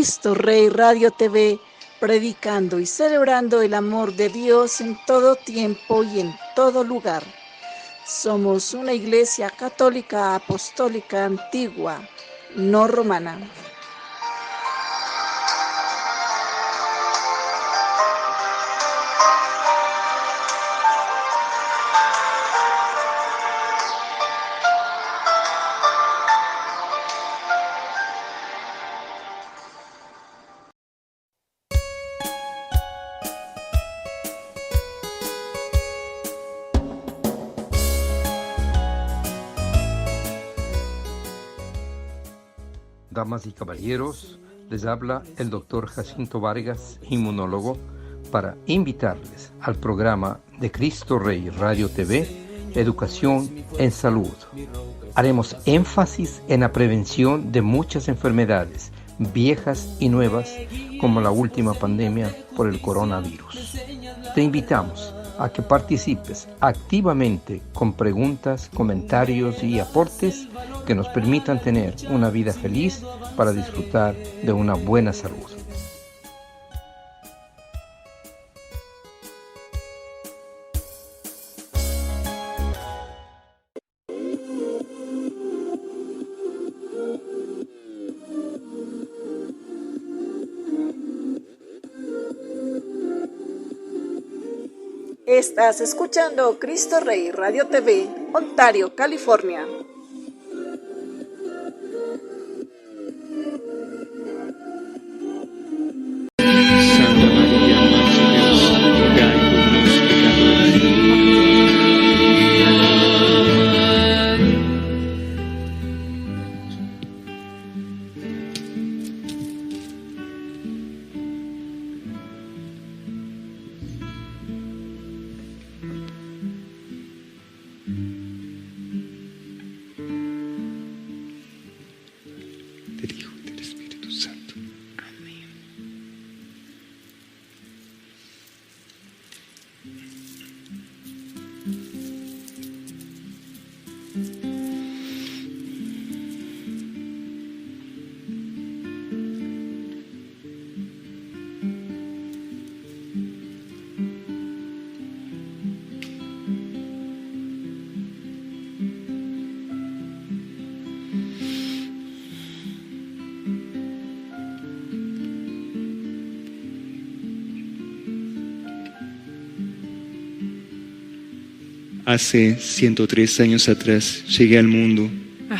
Cristo Rey Radio TV, predicando y celebrando el amor de Dios en todo tiempo y en todo lugar. Somos una iglesia católica apostólica antigua, no romana. Damas y caballeros, les habla el doctor Jacinto Vargas, inmunólogo, para invitarles al programa de Cristo Rey Radio TV, Educación en Salud. Haremos énfasis en la prevención de muchas enfermedades, viejas y nuevas, como la última pandemia por el coronavirus. Te invitamos a que participes activamente con preguntas, comentarios y aportes que nos permitan tener una vida feliz para disfrutar de una buena salud. Estás escuchando Cristo Rey Radio TV, Ontario, California. Santa María, Madre de Dios, ruega por los pecadores. Del Hijo y del Espíritu Santo. Amén. Hace 103 años atrás llegué al mundo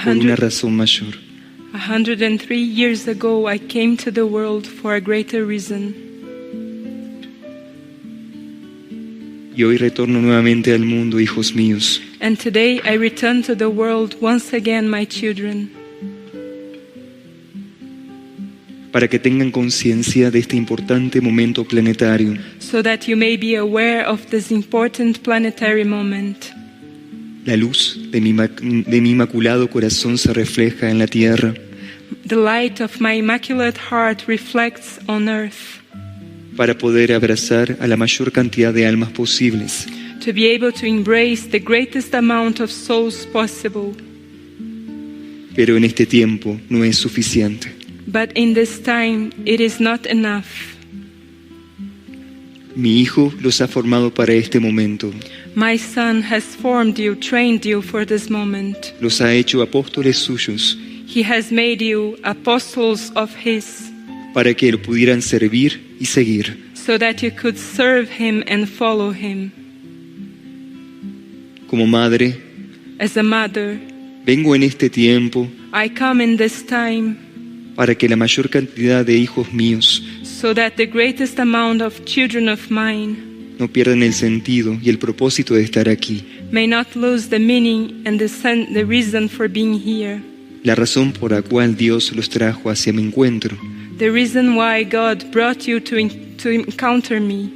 por una razón mayor. 103 years ago, I came to the world for a greater reason. Y hoy retorno nuevamente al mundo, hijos míos, And today I return to the world once again, my children, para que tengan conciencia de este importante momento planetario, so that you may be aware of this important planetary moment. La luz de mi inmaculado corazón se refleja en la tierra, The light of my immaculate heart reflects on earth, para poder abrazar a la mayor cantidad de almas posibles. to be able to embrace the greatest amount of souls possible. Pero en este tiempo no es suficiente. But in this time, it is not enough. Mi Hijo los ha formado para este momento. My Son has formed you, trained you for this moment. Los ha hecho apóstoles suyos He has made you apostles of His, para que lo pudieran servir y seguir. so that you could serve Him and follow Him. Como madre, As a mother, vengo en este tiempo I come in this time para que la mayor cantidad de hijos míos so that the greatest amount of children of mine no pierdan el sentido y el propósito de estar aquí. may not lose the meaning and the reason for being here. La razón por la cual Dios los trajo hacia mi encuentro. The reason why God brought you to encounter me.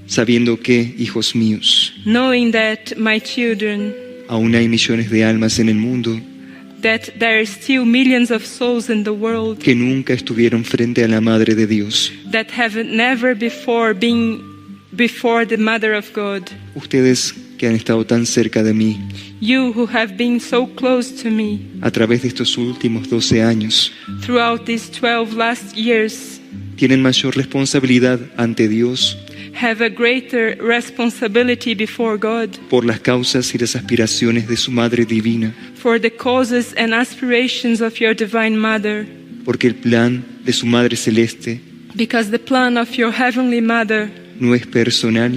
Sabiendo que, hijos míos, Knowing that, my children, aún hay millones de almas en el mundo that there are still millions of souls in the world que nunca estuvieron frente a la Madre de Dios. that have never before been before the Mother of God. Ustedes que han estado tan cerca de mí you who have been so close to me a través de estos últimos 12 años, throughout these 12 last years, tienen mayor responsabilidad ante Dios have a greater responsibility before God por las causas y las aspiraciones de su Madre Divina, for the causes and aspirations of your Divine Mother, porque el plan de su Madre Celeste because the plan of your Heavenly Mother no es personal,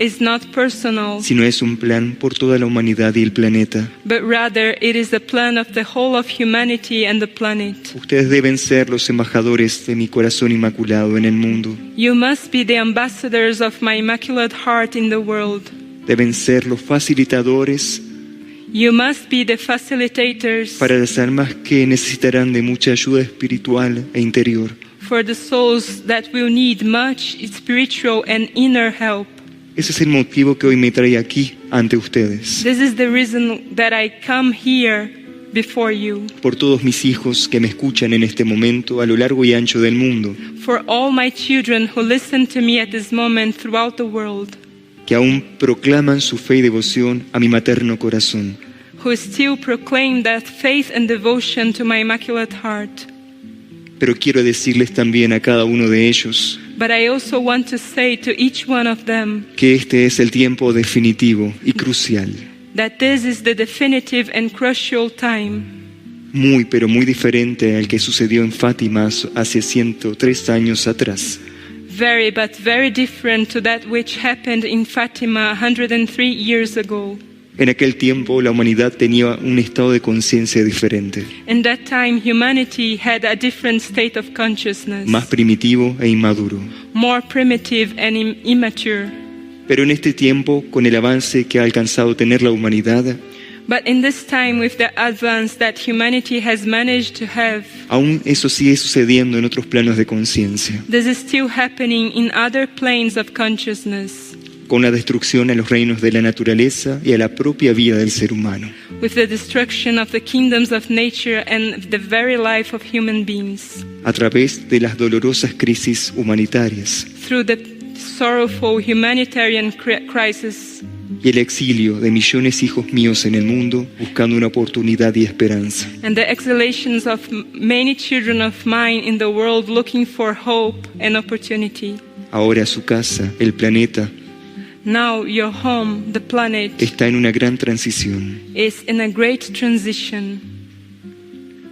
is not personal, sino es un plan por toda la humanidad y el planeta. but rather it is the plan of the whole of humanity and the planet. Ustedes deben ser los embajadores de mi corazón inmaculado en el mundo. You must be the ambassadors of my Immaculate Heart in the world. Deben ser los facilitadores You must be the facilitators para las almas que necesitarán de mucha ayuda espiritual e interior. for the souls that will need much spiritual and inner help. Ese es el motivo que hoy me trae aquí ante ustedes. This is the reason that I come here before you. Por todos mis hijos que me escuchan en este momento a lo largo y ancho del mundo, For all my children who listen to me at this moment throughout the world, que aún proclaman su fe y devoción a mi materno corazón. who still proclaim that faith and devotion to my Immaculate Heart. Pero quiero decirles también a cada uno de ellos But I also want to say to each one of them que este es el tiempo definitivo y crucial, that this is the definitive and crucial time, muy pero muy diferente al que sucedió en Fátima hace 103 años atrás. very but very different to that which happened in Fatima 103 years ago. En aquel tiempo la humanidad tenía un estado de conciencia diferente, In that time, humanity had a different state of consciousness, más primitivo e inmaduro. more primitive and immature. Pero en este tiempo, con el avance que ha alcanzado tener la humanidad, But in this time, with the advance that humanity has managed to have, aún eso sigue sucediendo en otros planos de conciencia, this is still happening in other planes of consciousness, con la destrucción a los reinos de la naturaleza y a la propia vida del ser humano. with the destruction of the kingdoms of nature and the very life of human beings, A través de las dolorosas crisis humanitarias through the sorrowful humanitarian crisis y el exilio de millones de hijos míos en el mundo buscando una oportunidad y esperanza. and the exhalations of many children of mine in the world looking for hope and opportunity. Ahora su casa, el planeta, Now your home, the planet, está en una gran transición. is in a great transition.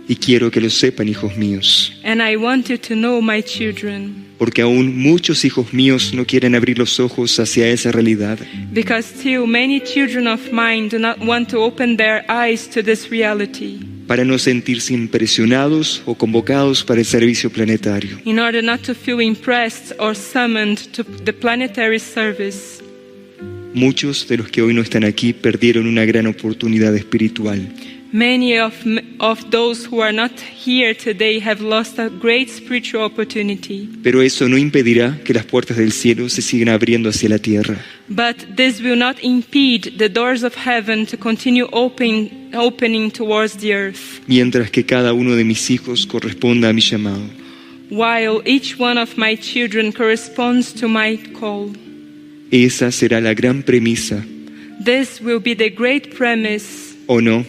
Y quiero que lo sepan, hijos míos, And I want you to know, my children, porque aún muchos hijos míos no quieren abrir los ojos hacia esa realidad. because still many children of mine do not want to open their eyes to this reality, Para no sentirse impresionados o convocados para el servicio planetario. in order not to feel impressed or summoned to the planetary service. Muchos de los que hoy no están aquí perdieron una gran oportunidad espiritual. Many of those who are not here today have lost a great spiritual opportunity. Pero eso no impedirá que las puertas del cielo se sigan abriendo hacia la tierra. But this will not impede the doors of heaven to continue opening towards the earth, Mientras que cada uno de mis hijos corresponda a mi llamado. while each one of my children corresponds to my call. Esa será la gran premisa, This will be the great premise, o no,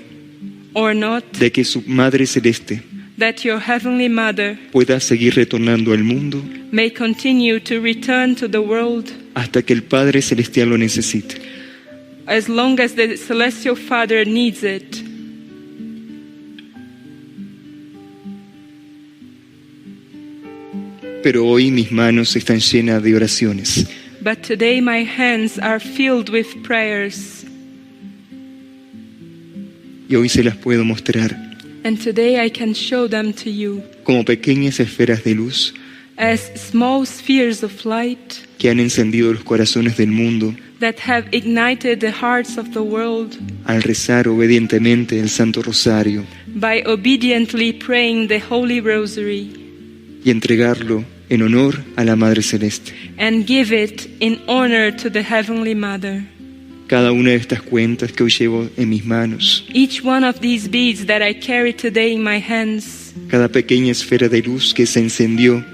or not, de que su Madre Celeste that your Heavenly Mother pueda seguir retornando al mundo may continue to return to the world hasta que el Padre Celestial lo necesite. as long as the Celestial Father needs it. Pero hoy mis manos están llenas de oraciones. But today my hands are filled with prayers, Y hoy se las puedo mostrar and today I can show them to you como pequeñas esferas de luz as small spheres of light que han encendido los corazones del mundo that have ignited the hearts of the world al rezar obedientemente el Santo Rosario by obediently praying the Holy Rosary y entregarlo en honor a la Madre Celeste. and give it in honor to the Heavenly Mother. Cada una de estas cuentas que hoy llevo en mis manos, Each one of these beads that I carry today in my hands, cada pequeña esfera de luz que se encendió,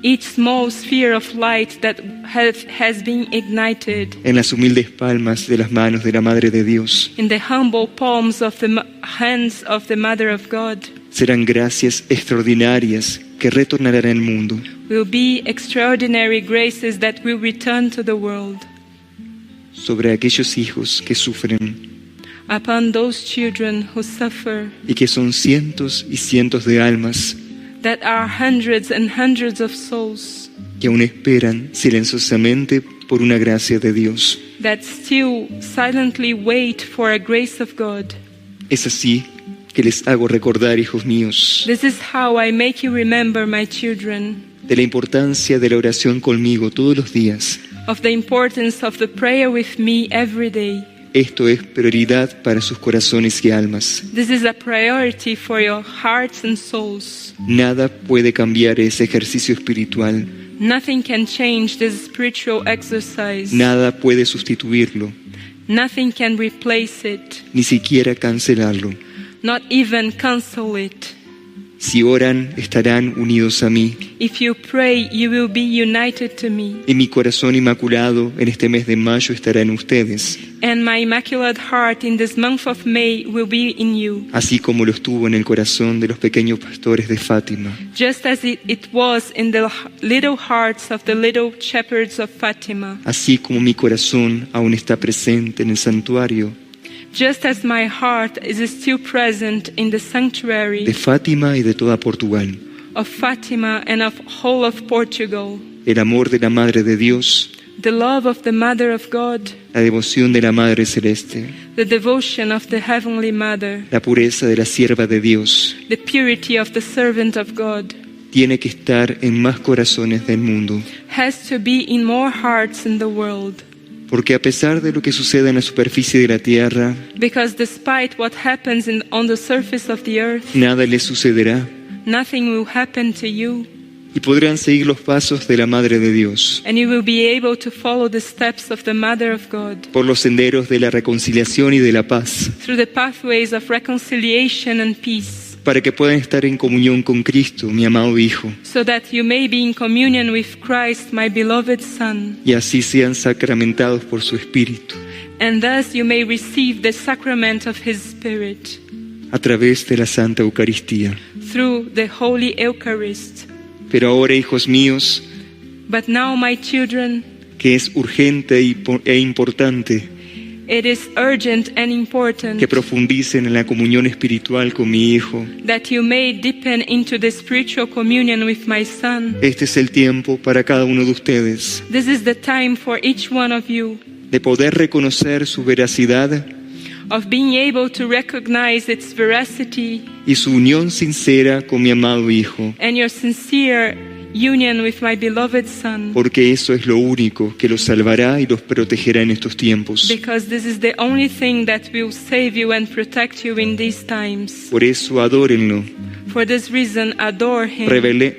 each small sphere of light that has been ignited en las humildes palmas de las manos de la Madre de Dios. in the humble palms of the hands of the Mother of God Serán gracias extraordinarias que retornarán al mundo. will be extraordinary graces that will return to the world Sobre aquellos hijos que sufren upon those children who suffer, y que son cientos y cientos de almas that are hundreds and hundreds of souls que aún esperan silenciosamente por una gracia de Dios. that still silently wait for a grace of God. Es así que les hago recordar, hijos míos, This is how I make you remember, my children, de la importancia de la oración conmigo todos los días. of the importance of the prayer with me every day. Esto es prioridad para sus corazones y almas. This is a priority for your hearts and souls. Nada puede cambiar ese ejercicio espiritual. Nothing can change this spiritual exercise. Nada puede sustituirlo, Nothing can replace it, ni siquiera cancelarlo. not even cancel it. Si oran, estarán unidos a mí. If you pray, you will be united to me, Y mi corazón inmaculado en este mes de mayo estará en ustedes, and my immaculate heart in this month of May will be in you, así como lo estuvo en el corazón de los pequeños pastores de Fátima. just as it was in the little hearts of the little shepherds of Fatima, Así como mi corazón aún está presente en el santuario just as my heart is still present in the de sanctuary Fátima y de toda Portugal. of Fatima and of whole of Portugal. El amor de la Madre de Dios, The love of the Mother of God, la devoción de la Madre Celeste, the devotion of the Heavenly Mother, la pureza de la sierva de Dios, the purity of the servant of God, tiene que estar en más corazones del mundo. has to be in more hearts in the world. Porque a pesar de lo que sucede en la superficie de la tierra, Because despite what happens on the surface of the earth, nada les sucederá nothing will happen to you, y podrán seguir los pasos de la Madre de Dios and you will be able to follow the steps of the Mother of God por los senderos de la reconciliación y de la paz, through the pathways of reconciliation and peace, para que puedan estar en comunión con Cristo, mi amado Hijo, so that you may be in communion with Christ, my beloved Son, y así sean sacramentados por su Espíritu, and thus you may receive the sacrament of His Spirit a través de la Santa Eucaristía. through the Holy Eucharist. Pero ahora, hijos míos, But now, my children, que es urgente e importante it is urgent and important que profundicen en la comunión espiritual con mi Hijo. that you may deepen into the spiritual communion with my Son. Este es el tiempo para cada uno de ustedes This is the time for each one of you de poder reconocer su veracidad of being able to recognize its veracity y su unión sincera con mi amado Hijo, and your sincere union with my beloved Son, porque eso es lo único que los salvará y los protegerá en estos tiempos. because this is the only thing that will save you and protect you in these times. Por eso adórenlo, For this reason, adore Him,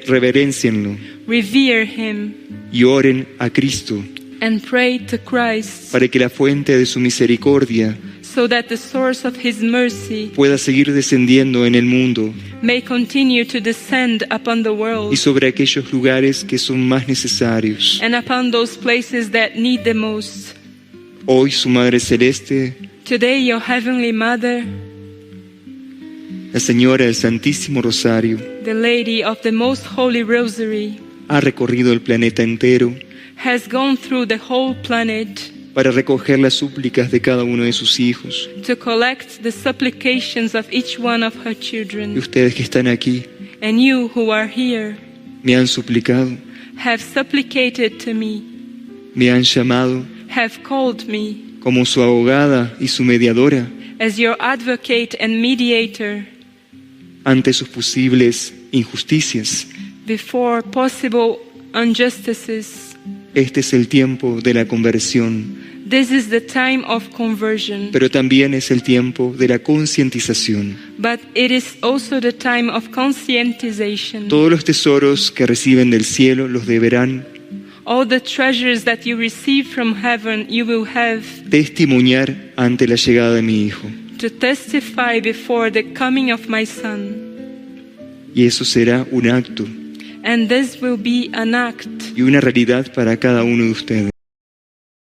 reverencienlo revere Him, y oren a Cristo and pray to Christ, para que la fuente de su misericordia so that the source of His mercy pueda seguir descendiendo en el mundo may continue to descend upon the y world sobre aquellos lugares que son más necesarios. and upon those places that need the most. Hoy su Madre Celeste, Today, your Heavenly Mother, la Señora del Santísimo Rosario, the Lady of the Most Holy Rosary, ha recorrido el planeta entero has gone through the whole planet para recoger las súplicas de cada uno de sus hijos. to collect the supplications of each one of her Y children. ustedes que están aquí And you who are here me han suplicado, have supplicated to me, me han llamado have called me como su abogada y su mediadora as your advocate and mediator ante sus posibles injusticias. before possible injustices. Este es el tiempo de la conversión, This is the time of conversion, pero también es el tiempo de la concientización. but it is also the time of conscientization. Todos los tesoros que reciben del cielo los deberán All the treasures that you receive from heaven, you will have testimoniar ante la llegada de mi Hijo. to testify before the coming of my Son. Y eso será un acto And this will be an act y una realidad para cada uno de ustedes.